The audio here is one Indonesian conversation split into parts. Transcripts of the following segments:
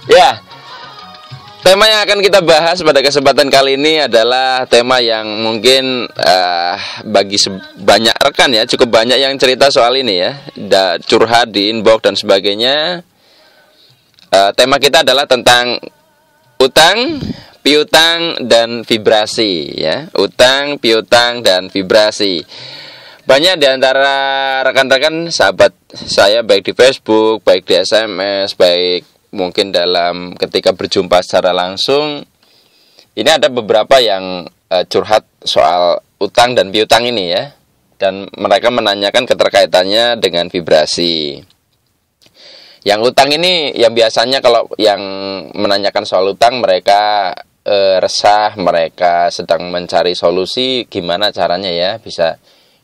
Ya, tema yang akan kita bahas pada kesempatan kali ini adalah tema yang mungkin bagi banyak rekan ya, cukup banyak yang cerita soal ini ya, curhat di inbox dan sebagainya. Tema kita adalah tentang utang, piutang, dan vibrasi ya. Utang, piutang, dan vibrasi. Banyak di antara rekan-rekan sahabat saya, baik di Facebook, baik di SMS, baik mungkin dalam ketika berjumpa secara langsung, ini ada beberapa yang curhat soal utang dan piutang ini ya. Dan mereka menanyakan keterkaitannya dengan vibrasi. Yang utang ini, yang biasanya kalau yang menanyakan soal utang, mereka resah, mereka sedang mencari solusi gimana caranya ya bisa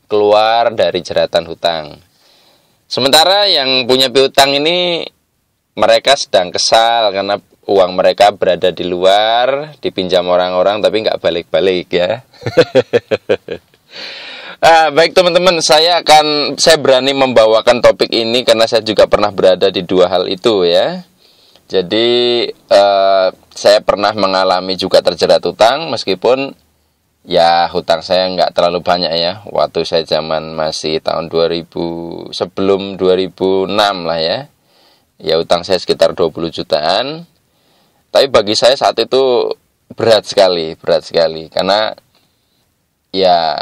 keluar dari jeratan hutang. Sementara yang punya piutang ini, mereka sedang kesal karena uang mereka berada di luar, dipinjam orang-orang tapi nggak balik-balik ya. Baik teman-teman, saya berani membawakan topik ini karena saya juga pernah berada di dua hal itu ya. Jadi saya pernah mengalami juga terjerat hutang, meskipun ya hutang saya nggak terlalu banyak ya. Waktu saya zaman masih tahun 2000, sebelum 2006 lah ya. Ya hutang saya sekitar 20 jutaan. Tapi bagi saya saat itu berat sekali karena ya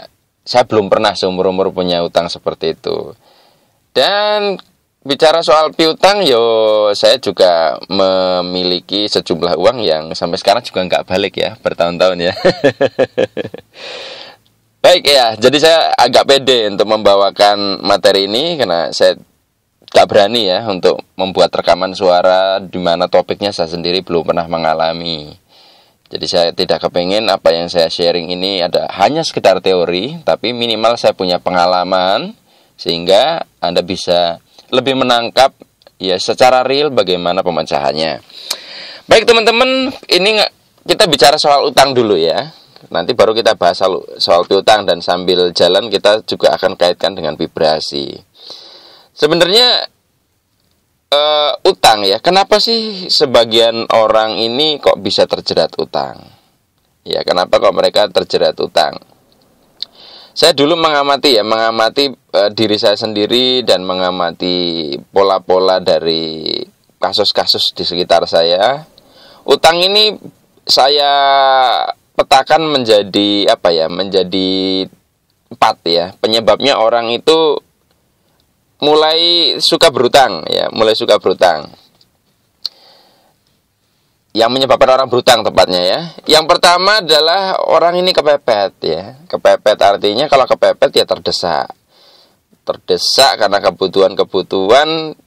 saya belum pernah seumur-umur punya utang seperti itu. Dan bicara soal piutang, saya juga memiliki sejumlah uang yang sampai sekarang juga nggak balik ya, bertahun-tahun ya. Baik ya, jadi saya agak pede untuk membawakan materi ini karena saya nggak berani ya untuk membuat rekaman suara di mana topiknya saya sendiri belum pernah mengalami. Jadi saya tidak kepengen apa yang saya sharing ini hanya sekedar teori, tapi minimal saya punya pengalaman sehingga Anda bisa lebih menangkap ya secara real bagaimana pemecahannya. Baik teman-teman, ini kita bicara soal utang dulu ya. Nanti baru kita bahas soal piutang, dan sambil jalan kita juga akan kaitkan dengan vibrasi. Sebenarnya utang ya, kenapa sih sebagian orang ini kok bisa terjerat utang? Ya, kenapa kok mereka terjerat utang? Saya dulu mengamati diri saya sendiri dan mengamati pola-pola dari kasus-kasus di sekitar saya. Utang ini saya petakan menjadi menjadi 4 ya. Penyebabnya orang itu mulai suka berutang. Yang menyebabkan orang berutang tepatnya ya. Yang pertama adalah orang ini kepepet ya. Kepepet artinya kalau kepepet ya terdesak. Terdesak karena kebutuhan-kebutuhan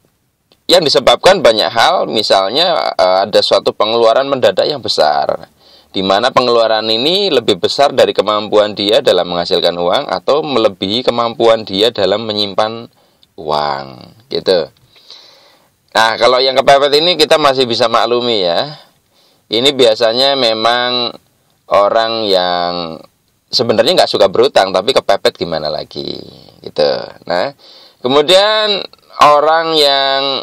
yang disebabkan banyak hal. Misalnya ada suatu pengeluaran mendadak yang besar, di mana pengeluaran ini lebih besar dari kemampuan dia dalam menghasilkan uang atau melebihi kemampuan dia dalam menyimpan uang gitu. Nah, kalau yang kepepet ini kita masih bisa maklumi ya. Ini biasanya memang orang yang sebenarnya nggak suka berutang tapi kepepet gimana lagi gitu. Nah, kemudian orang yang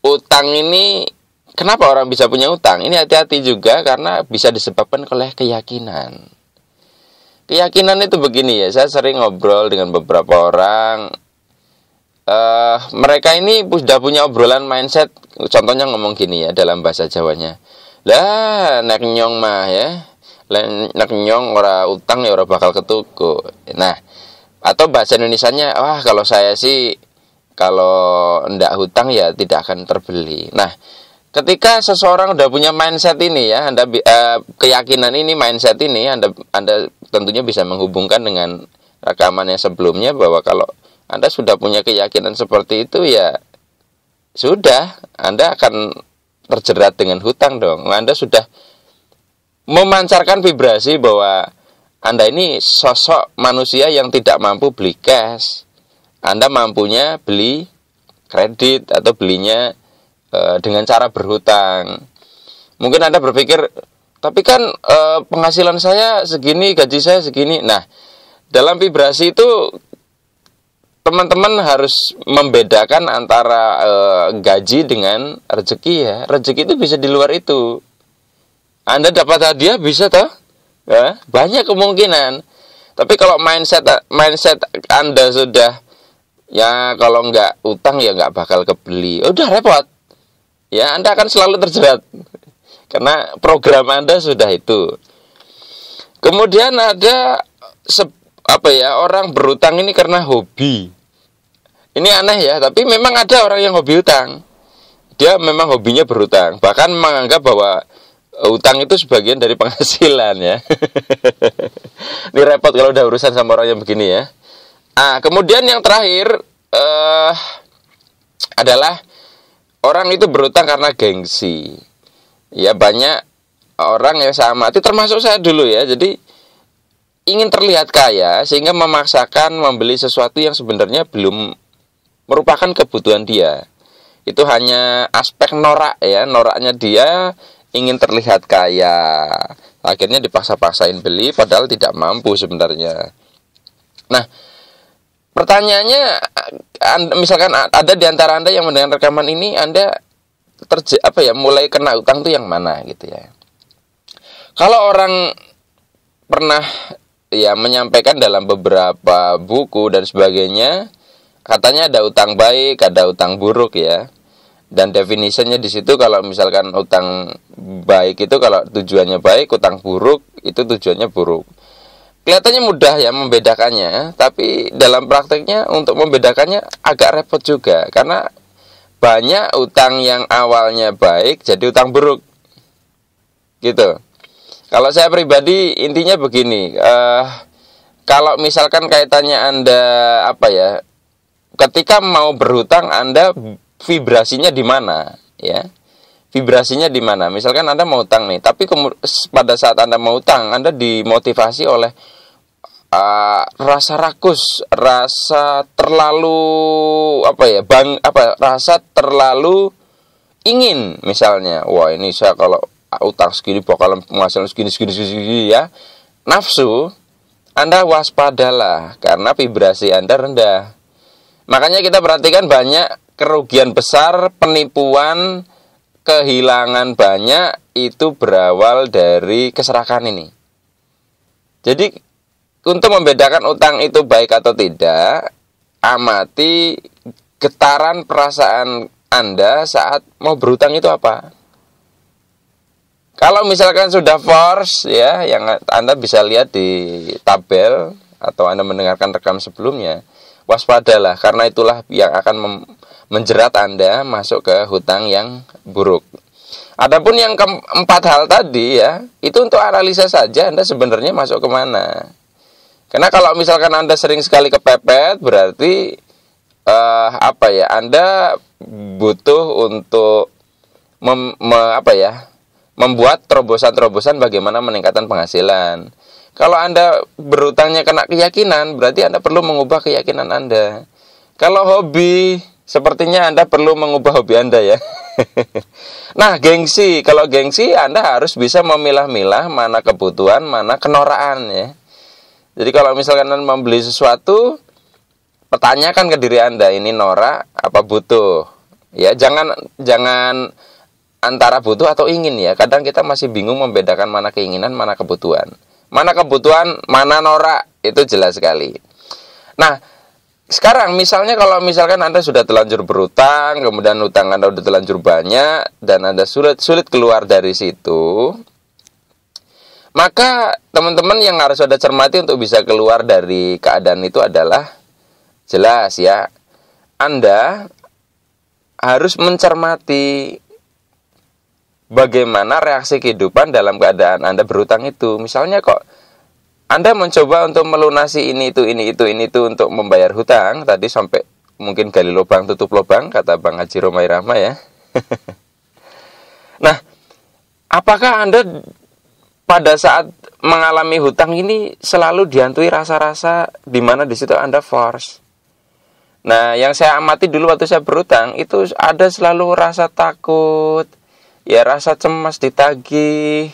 utang ini, kenapa orang bisa punya utang? Ini hati-hati juga karena bisa disebabkan oleh keyakinan. Keyakinan itu begini ya, saya sering ngobrol dengan beberapa orang. Mereka ini sudah punya obrolan mindset. Contohnya ngomong gini ya dalam bahasa Jawanya, lah nek nyong mah ya, nek nyong ora utang ya ora bakal ketuku. Nah, atau bahasa Indonesianya, wah kalau saya sih kalau ndak hutang ya tidak akan terbeli. Nah, ketika seseorang udah punya mindset ini ya, keyakinan ini, mindset ini, Anda tentunya bisa menghubungkan dengan rekaman yang sebelumnya bahwa kalau Anda sudah punya keyakinan seperti itu ya sudah, Anda akan terjerat dengan hutang dong. Anda sudah memancarkan vibrasi bahwa Anda ini sosok manusia yang tidak mampu beli cash. Anda mampunya beli kredit atau belinya dengan cara berhutang. Mungkin Anda berpikir, tapi kan penghasilan saya segini, gaji saya segini. Nah, dalam vibrasi itu teman-teman harus membedakan antara gaji dengan rezeki ya. Rezeki itu bisa di luar itu. Anda dapat hadiah bisa toh? Ya, banyak kemungkinan. Tapi kalau mindset Anda sudah ya kalau nggak utang ya nggak bakal kebeli, udah repot. Ya Anda akan selalu terjerat karena program Anda sudah itu. Kemudian ada orang berutang ini karena hobi. Ini aneh ya, tapi memang ada orang yang hobi utang. Dia memang hobinya berutang, bahkan menganggap bahwa utang itu sebagian dari penghasilan ya. Ini repot kalau udah urusan sama orang yang begini ya. Kemudian yang terakhir adalah orang itu berutang karena gengsi. Ya banyak orang yang sama, itu termasuk saya dulu ya. Jadi ingin terlihat kaya sehingga memaksakan membeli sesuatu yang sebenarnya belum merupakan kebutuhan dia. Itu hanya aspek norak ya, noraknya dia ingin terlihat kaya. Akhirnya dipaksa-paksain beli padahal tidak mampu sebenarnya. Nah, pertanyaannya, misalkan ada di antara Anda yang mendengar rekaman ini, Anda mulai kena utang itu yang mana gitu ya. Kalau orang pernah ya menyampaikan dalam beberapa buku dan sebagainya, katanya ada utang baik, ada utang buruk ya. Dan definisinya di situ kalau misalkan utang baik itu kalau tujuannya baik, utang buruk itu tujuannya buruk. Kelihatannya mudah ya membedakannya, tapi dalam prakteknya untuk membedakannya agak repot juga karena banyak utang yang awalnya baik jadi utang buruk. Gitu. Kalau saya pribadi intinya begini, kalau misalkan kaitannya Anda ketika mau berhutang Anda vibrasinya di mana ya? Vibrasinya di mana? Misalkan Anda mau utang nih, tapi pada saat Anda mau utang Anda dimotivasi oleh rasa rakus, rasa terlalu rasa terlalu ingin misalnya, wah ini saya kalau utang segini bakalan menghasilkan segini ya. Nafsu, Anda waspadalah karena vibrasi Anda rendah. Makanya kita perhatikan banyak kerugian besar, penipuan, kehilangan banyak itu berawal dari keserakan ini. Jadi untuk membedakan utang itu baik atau tidak, amati getaran perasaan Anda saat mau berutang itu apa. Kalau misalkan sudah force ya, yang Anda bisa lihat di tabel atau Anda mendengarkan rekam sebelumnya, waspadalah karena itulah yang akan menjerat Anda masuk ke hutang yang buruk. Adapun yang keempat hal tadi ya, itu untuk analisa saja Anda sebenarnya masuk kemana. Karena kalau misalkan Anda sering sekali kepepet, berarti Anda butuh untuk membuat terobosan-terobosan bagaimana meningkatkan penghasilan. Kalau Anda berutangnya kena keyakinan, berarti Anda perlu mengubah keyakinan Anda. Kalau hobi, sepertinya Anda perlu mengubah hobi Anda ya. Nah, gengsi. Kalau gengsi, Anda harus bisa memilah-milah mana kebutuhan, mana kenoraan ya. Jadi kalau misalkan Anda membeli sesuatu, pertanyakan ke diri Anda, ini norak apa butuh? Ya, jangan antara butuh atau ingin ya. Kadang kita masih bingung membedakan mana keinginan, mana kebutuhan. Mana kebutuhan, mana norak, itu jelas sekali. Nah, sekarang misalnya kalau misalkan Anda sudah terlanjur berutang, kemudian utang Anda sudah terlanjur banyak, dan Anda sulit keluar dari situ, maka teman-teman yang harus Anda cermati untuk bisa keluar dari keadaan itu adalah jelas ya, Anda harus mencermati bagaimana reaksi kehidupan dalam keadaan Anda berutang itu. Misalnya kok Anda mencoba untuk melunasi ini itu untuk membayar hutang, tadi sampai mungkin gali lubang tutup lubang kata Bang Haji Romai Rahma ya. Nah, apakah Anda pada saat mengalami hutang ini selalu dihantui rasa-rasa di mana di situ Anda force? Nah, yang saya amati dulu waktu saya berhutang itu ada selalu rasa takut, ya rasa cemas ditagih,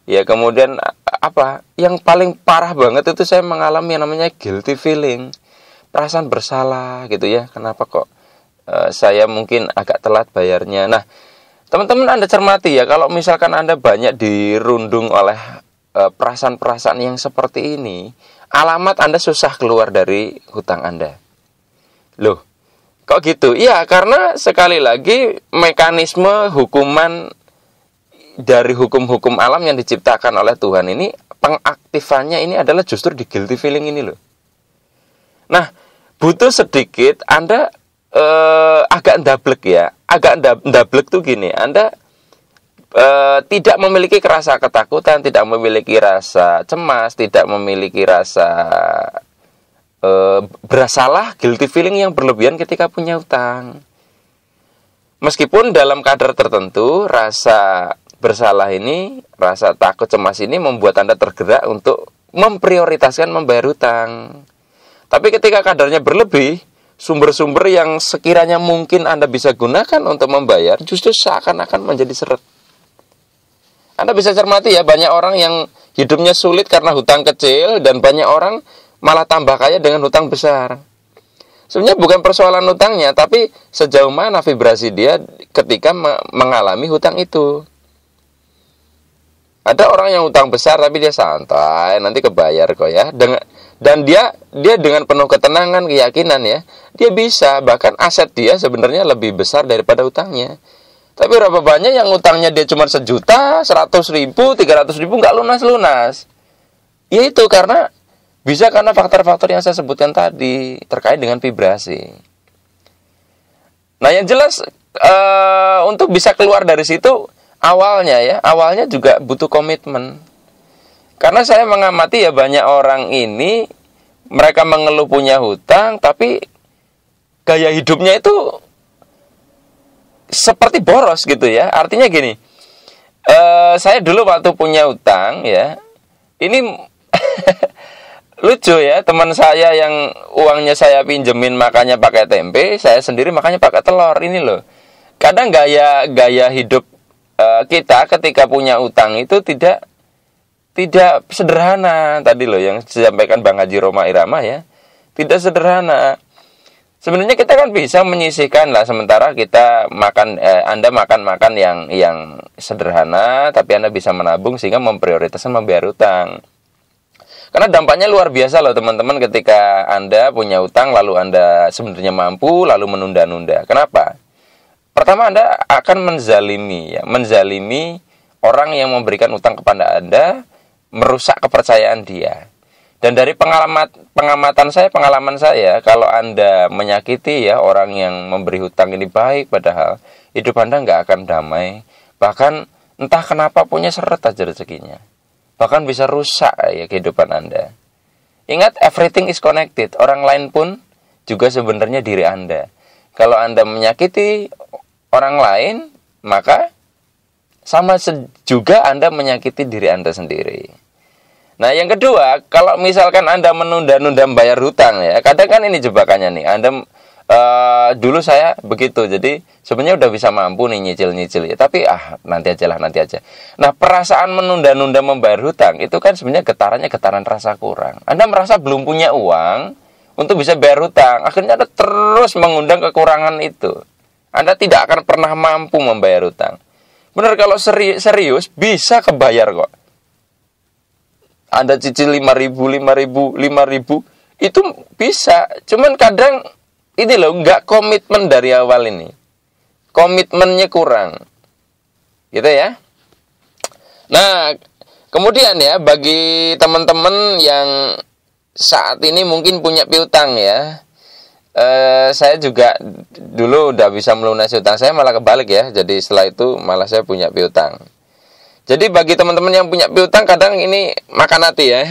ya kemudian yang paling parah banget itu saya mengalami yang namanya guilty feeling. perasaan bersalah gitu ya. Kenapa kok saya mungkin agak telat bayarnya. Nah, teman-teman Anda cermati ya, kalau misalkan Anda banyak dirundung oleh perasaan-perasaan yang seperti ini, alamat Anda susah keluar dari hutang Anda. Loh, kok gitu? Iya, karena sekali lagi mekanisme hukuman dari hukum-hukum alam yang diciptakan oleh Tuhan ini, pengaktifannya ini adalah justru di guilty feeling ini loh. Nah, butuh sedikit Anda agak ndablek ya. Agak ndablek tuh gini, Anda tidak memiliki rasa ketakutan, tidak memiliki rasa cemas, tidak memiliki rasa bersalah, guilty feeling yang berlebihan ketika punya utang. Meskipun dalam kadar tertentu, rasa bersalah ini, rasa takut cemas ini membuat Anda tergerak untuk memprioritaskan membayar utang. Tapi ketika kadarnya berlebih, sumber-sumber yang sekiranya mungkin Anda bisa gunakan untuk membayar justru seakan-akan menjadi seret. Anda bisa cermati ya, banyak orang yang hidupnya sulit karena hutang kecil, dan banyak orang malah tambah kaya dengan hutang besar. Sebenarnya bukan persoalan hutangnya, tapi sejauh mana vibrasi dia ketika mengalami hutang itu. Ada orang yang hutang besar tapi dia santai, nanti kebayar kok ya. Dan dia dengan penuh ketenangan, keyakinan ya, dia bisa, bahkan aset dia sebenarnya lebih besar daripada utangnya. Tapi berapa banyak yang utangnya dia cuma 1 juta, 100 ribu, 300 ribu nggak lunas-lunas. Ya itu karena faktor-faktor yang saya sebutkan tadi terkait dengan vibrasi. Nah yang jelas untuk bisa keluar dari situ awalnya juga butuh komitmen. Karena saya mengamati ya, banyak orang ini mereka mengeluh punya hutang, tapi gaya hidupnya itu seperti boros gitu ya. Artinya gini, saya dulu waktu punya hutang ya, ini lucu ya, teman saya yang uangnya saya pinjemin makanya pakai tempe, saya sendiri makanya pakai telur. Ini loh, kadang gaya hidup kita ketika punya utang itu tidak sederhana. Tadi loh yang disampaikan Bang Haji Roma Irama ya, tidak sederhana. Sebenarnya kita kan bisa menyisihkan lah, sementara kita makan, Anda makan yang sederhana, tapi Anda bisa menabung sehingga memprioritaskan membayar utang. Karena dampaknya luar biasa loh teman-teman, ketika Anda punya utang lalu Anda sebenarnya mampu lalu menunda-nunda. Kenapa? Pertama, Anda akan menzalimi orang yang memberikan utang kepada Anda, merusak kepercayaan dia. Dan dari pengalaman saya, kalau Anda menyakiti ya orang yang memberi hutang ini baik, padahal hidup Anda nggak akan damai. Bahkan entah kenapa punya seret aja rezekinya. Bahkan bisa rusak ya kehidupan Anda. Ingat, everything is connected. Orang lain pun juga sebenarnya diri Anda. Kalau Anda menyakiti orang lain, maka sama juga Anda menyakiti diri Anda sendiri. Nah, yang kedua, kalau misalkan Anda menunda-nunda membayar hutang ya, kadang kan ini jebakannya nih. Dulu saya begitu, jadi sebenarnya udah bisa mampu nih nyicil ya, tapi nanti aja. Nah, perasaan menunda-nunda membayar hutang itu kan sebenarnya getaran rasa kurang. Anda merasa belum punya uang untuk bisa bayar hutang, akhirnya Anda terus mengundang kekurangan itu. Anda tidak akan pernah mampu membayar hutang. Benar, kalau serius bisa kebayar kok. Anda cicil 5.000 itu bisa. Cuman kadang ini loh, nggak komitmen dari awal ini. Komitmennya kurang. Gitu ya. Nah, kemudian ya, bagi teman-teman yang saat ini mungkin punya piutang ya. Saya juga dulu udah bisa melunasi utang. Saya malah kebalik ya. Jadi setelah itu malah saya punya piutang. Jadi bagi teman-teman yang punya piutang, kadang ini makan hati ya.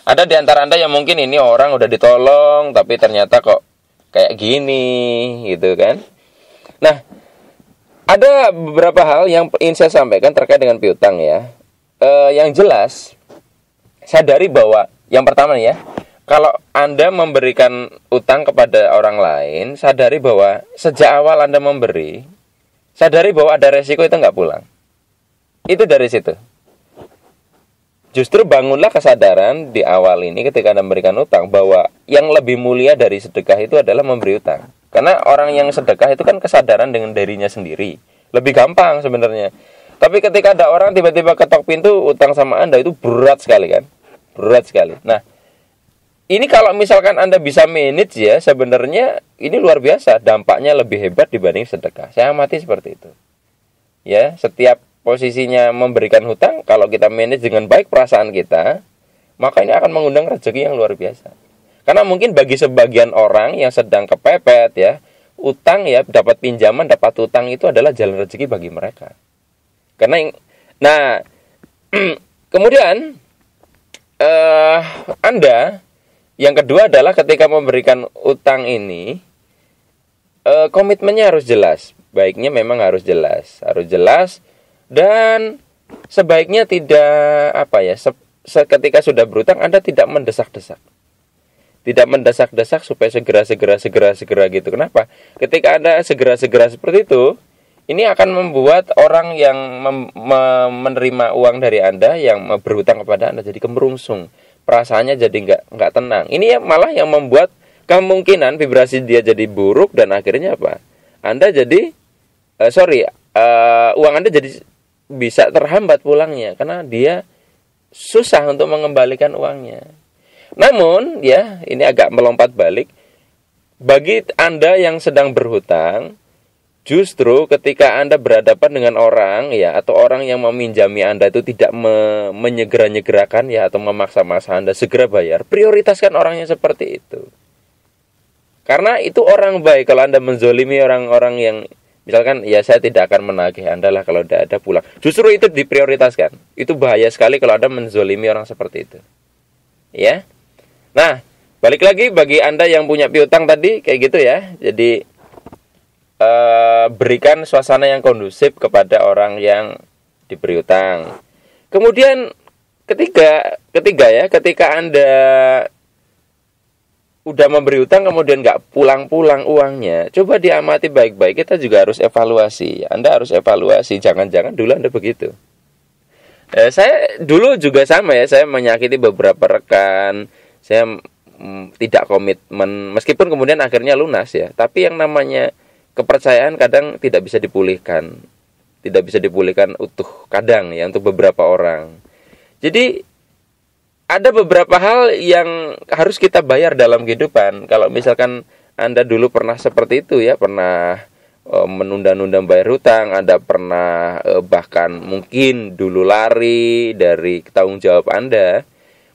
Ada di antara Anda yang mungkin ini orang udah ditolong, tapi ternyata kok kayak gini, gitu kan. Nah, ada beberapa hal yang ingin saya sampaikan terkait dengan piutang ya. Yang jelas, sadari bahwa yang pertama nih ya, kalau Anda memberikan utang kepada orang lain, sadari bahwa sejak awal Anda memberi, sadari bahwa ada resiko itu nggak pulang. Itu dari situ. Justru bangunlah kesadaran di awal ini ketika Anda memberikan utang bahwa yang lebih mulia dari sedekah itu adalah memberi utang. Karena orang yang sedekah itu kan kesadaran dengan dirinya sendiri. Lebih gampang sebenarnya. Tapi ketika ada orang tiba-tiba ketok pintu utang sama Anda, itu berat sekali kan? Berat sekali. Nah, ini kalau misalkan Anda bisa manage ya, sebenarnya ini luar biasa. Dampaknya lebih hebat dibanding sedekah. Saya amati seperti itu. Ya, setiap posisinya memberikan hutang, kalau kita manage dengan baik perasaan kita, maka ini akan mengundang rezeki yang luar biasa. Karena mungkin bagi sebagian orang yang sedang kepepet ya, utang ya, dapat pinjaman, dapat utang itu adalah jalan rezeki bagi mereka. Karena nah kemudian Anda yang kedua adalah ketika memberikan utang ini, komitmennya harus jelas. Baiknya memang harus jelas, dan sebaiknya tidak ketika sudah berutang Anda tidak mendesak-desak. Tidak mendesak-desak supaya segera gitu. Kenapa? Ketika Anda segera seperti itu, ini akan membuat orang yang menerima uang dari Anda yang berhutang kepada Anda jadi kemerungsung. Perasaannya jadi nggak tenang. Ini malah yang membuat kemungkinan vibrasi dia jadi buruk dan akhirnya apa? Anda jadi uang Anda jadi bisa terhambat pulangnya karena dia susah untuk mengembalikan uangnya. Namun ya, ini agak melompat balik. Bagi Anda yang sedang berhutang, justru ketika Anda berhadapan dengan orang ya, atau orang yang meminjami Anda itu tidak menyegera-nyegerakan ya, atau memaksa-maksa Anda segera bayar, prioritaskan orangnya seperti itu. Karena itu orang baik. Kalau Anda menzolimi orang-orang yang misalkan, ya saya tidak akan menagih Anda lah kalau tidak ada pulang. Justru itu diprioritaskan. Itu bahaya sekali kalau Anda menzolimi orang seperti itu. Ya. Nah, balik lagi bagi Anda yang punya piutang tadi, kayak gitu ya. Jadi, berikan suasana yang kondusif kepada orang yang diberi utang. Kemudian, ketika Anda udah memberi utang kemudian nggak pulang-pulang uangnya, coba diamati baik-baik. Kita juga harus evaluasi. Anda harus evaluasi, jangan-jangan dulu Anda begitu. Saya dulu juga sama ya, saya menyakiti beberapa rekan. Saya tidak komitmen, meskipun kemudian akhirnya lunas ya. Tapi yang namanya kepercayaan kadang tidak bisa dipulihkan. Tidak bisa dipulihkan utuh kadang ya untuk beberapa orang. Jadi ada beberapa hal yang harus kita bayar dalam kehidupan. Kalau misalkan Anda dulu pernah seperti itu ya, pernah menunda-nunda bayar hutang, Anda pernah bahkan mungkin dulu lari dari tanggung jawab Anda,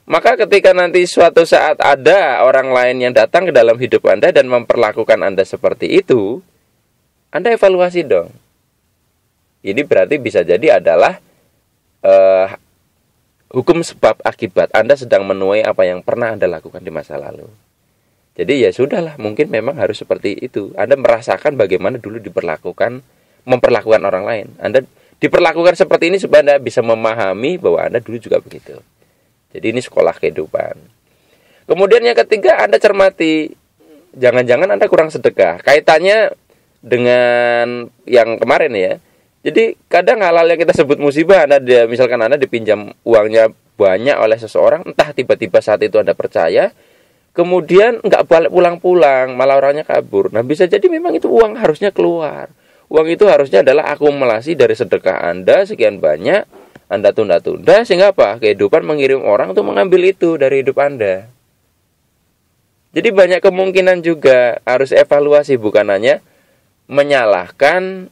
maka ketika nanti suatu saat ada orang lain yang datang ke dalam hidup Anda dan memperlakukan Anda seperti itu, Anda evaluasi dong. Ini berarti bisa jadi adalah hukum sebab akibat. Anda sedang menuai apa yang pernah Anda lakukan di masa lalu. Jadi ya sudahlah, mungkin memang harus seperti itu. Anda merasakan bagaimana dulu memperlakukan orang lain. Anda diperlakukan seperti ini supaya Anda bisa memahami bahwa Anda dulu juga begitu. Jadi ini sekolah kehidupan. Kemudian yang ketiga, Anda cermati, jangan-jangan Anda kurang sedekah. Kaitannya dengan yang kemarin ya. Jadi kadang hal-hal yang kita sebut musibah, misalkan Anda dipinjam uangnya banyak oleh seseorang, entah tiba-tiba saat itu Anda percaya, kemudian nggak balik pulang-pulang, malah orangnya kabur. Nah, bisa jadi memang itu uang harusnya keluar. Uang itu harusnya adalah akumulasi dari sedekah Anda sekian banyak, Anda tunda-tunda, sehingga apa? Kehidupan mengirim orang untuk mengambil itu dari hidup Anda. Jadi banyak kemungkinan juga harus evaluasi, bukan hanya menyalahkan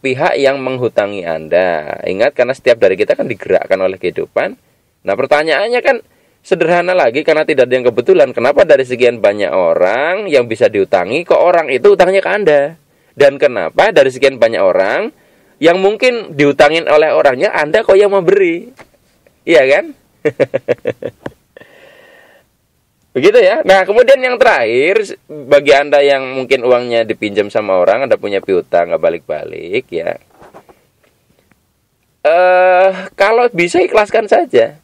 pihak yang menghutangi Anda. Ingat, karena setiap dari kita kan digerakkan oleh kehidupan. Nah, pertanyaannya kan sederhana lagi, karena tidak ada yang kebetulan. Kenapa dari sekian banyak orang yang bisa diutangi, kok orang itu utangnya ke Anda? Dan kenapa dari sekian banyak orang yang mungkin diutangin oleh orangnya, Anda kok yang memberi? Iya kan? Begitu ya. Nah, kemudian yang terakhir, bagi Anda yang mungkin uangnya dipinjam sama orang, Anda punya piutang nggak balik-balik ya. Kalau bisa ikhlaskan saja.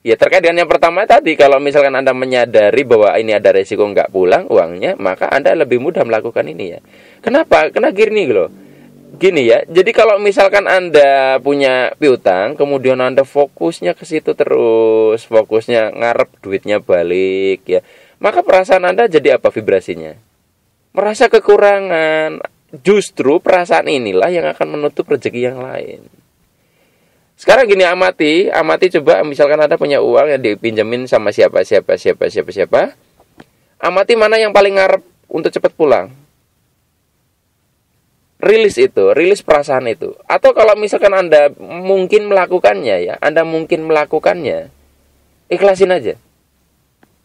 Ya, terkait dengan yang pertama tadi, kalau misalkan Anda menyadari bahwa ini ada resiko nggak pulang uangnya, maka Anda lebih mudah melakukan ini ya. Kenapa? Karena gini loh. gini ya. Jadi kalau misalkan Anda punya piutang, kemudian Anda fokusnya ke situ terus, fokusnya ngarep duitnya balik ya, maka perasaan Anda jadi apa vibrasinya? Merasa kekurangan. Justru perasaan inilah yang akan menutup rezeki yang lain. Sekarang gini, amati coba, misalkan Anda punya uang yang dipinjemin sama siapa. Amati mana yang paling ngarep untuk cepat pulang. Rilis perasaan itu. Atau kalau misalkan Anda mungkin melakukannya, ikhlasin aja.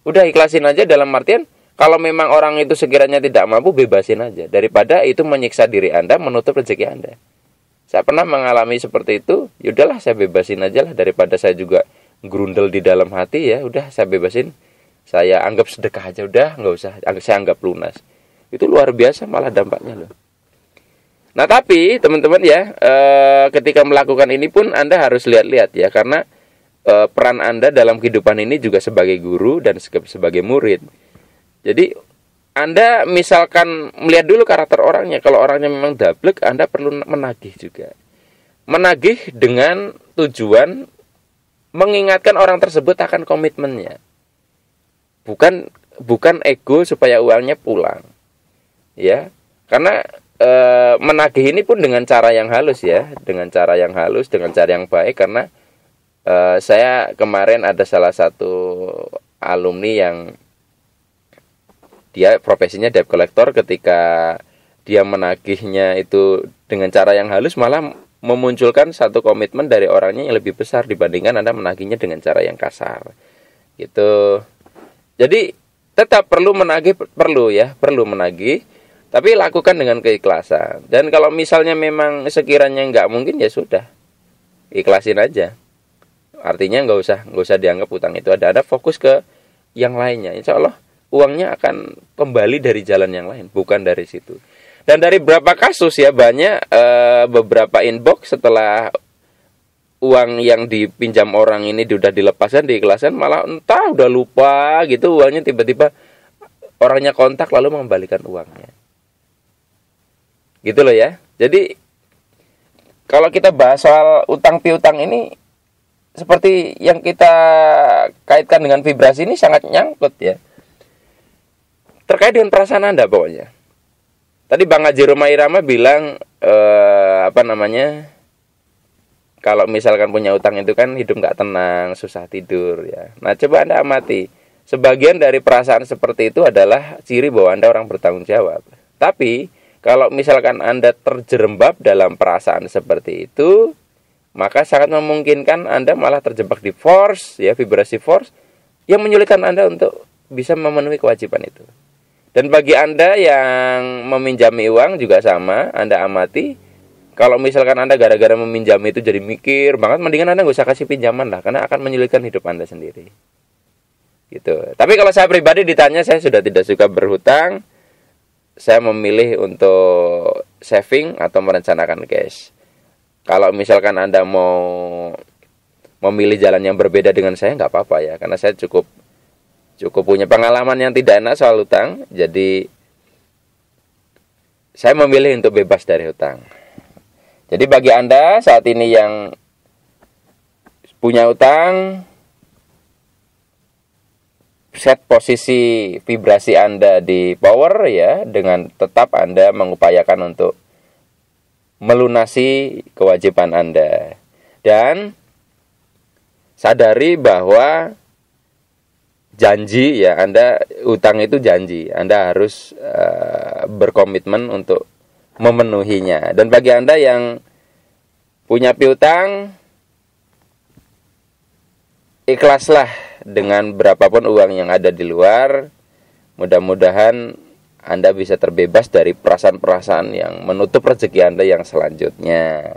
Udah ikhlasin aja, dalam artian kalau memang orang itu sekiranya tidak mampu, bebasin aja. Daripada itu menyiksa diri Anda, menutup rezeki Anda. Saya pernah mengalami seperti itu. Yaudahlah, saya bebasin aja lah, daripada saya juga grundel di dalam hati ya. Udah, saya bebasin. Saya anggap sedekah aja, udah, nggak usah. Saya anggap lunas. Itu luar biasa malah dampaknya loh. Nah tapi teman-teman ya, ketika melakukan ini pun Anda harus lihat-lihat ya, karena peran Anda dalam kehidupan ini juga sebagai guru dan sebagai murid. Jadi Anda misalkan melihat dulu karakter orangnya. Kalau orangnya memang dablek, Anda perlu menagih juga. Menagih dengan tujuan mengingatkan orang tersebut akan komitmennya. Bukan ego supaya uangnya pulang. Ya. Karena menagih ini pun dengan cara yang halus ya, dengan cara yang baik. Karena saya kemarin ada salah satu alumni yang dia profesinya debt collector. Ketika dia menagihnya itu dengan cara yang halus, malah memunculkan satu komitmen dari orangnya yang lebih besar dibandingkan Anda menagihnya dengan cara yang kasar gitu. Jadi tetap perlu menagih, perlu menagih, tapi lakukan dengan keikhlasan. Dan kalau misalnya memang sekiranya nggak mungkin, ya sudah, ikhlasin aja. Artinya nggak usah dianggap utang itu ada fokus ke yang lainnya. Insya Allah uangnya akan kembali dari jalan yang lain, bukan dari situ. Dan dari beberapa kasus ya, banyak beberapa inbox setelah uang yang dipinjam orang ini sudah dilepaskan, diikhlaskan, malah entah udah lupa gitu uangnya, tiba-tiba orangnya kontak lalu mengembalikan uangnya. Gitu loh ya. Jadi kalau kita bahas soal utang piutang ini, seperti yang kita kaitkan dengan vibrasi ini sangat nyangkut ya. Terkait dengan perasaan Anda pokoknya. Tadi Bang Haji Roma Irama bilang kalau misalkan punya utang itu kan hidup nggak tenang, susah tidur ya. Nah coba Anda amati, sebagian dari perasaan seperti itu adalah ciri bahwa Anda orang bertanggung jawab. Tapi kalau misalkan Anda terjerembab dalam perasaan seperti itu, maka sangat memungkinkan Anda malah terjebak di force ya, vibrasi force yang menyulitkan Anda untuk bisa memenuhi kewajiban itu. Dan bagi Anda yang meminjami uang juga sama, Anda amati, kalau misalkan Anda gara-gara meminjam itu jadi mikir banget, mendingan Anda nggak usah kasih pinjaman lah, karena akan menyulitkan hidup Anda sendiri. Gitu. Tapi kalau saya pribadi ditanya, saya sudah tidak suka berhutang. Saya memilih untuk saving atau merencanakan cash. Kalau misalkan Anda mau memilih jalan yang berbeda dengan saya, nggak apa-apa ya, karena saya cukup punya pengalaman yang tidak enak soal hutang. Jadi saya memilih untuk bebas dari hutang. Jadi bagi Anda saat ini yang punya hutang, set posisi vibrasi Anda di power ya, dengan tetap Anda mengupayakan untuk melunasi kewajiban Anda. Dan sadari bahwa janji ya, Anda utang itu janji, Anda harus berkomitmen untuk memenuhinya. Dan bagi Anda yang punya piutang, ikhlaslah dengan berapapun uang yang ada di luar. Mudah-mudahan Anda bisa terbebas dari perasaan-perasaan yang menutup rezeki Anda yang selanjutnya.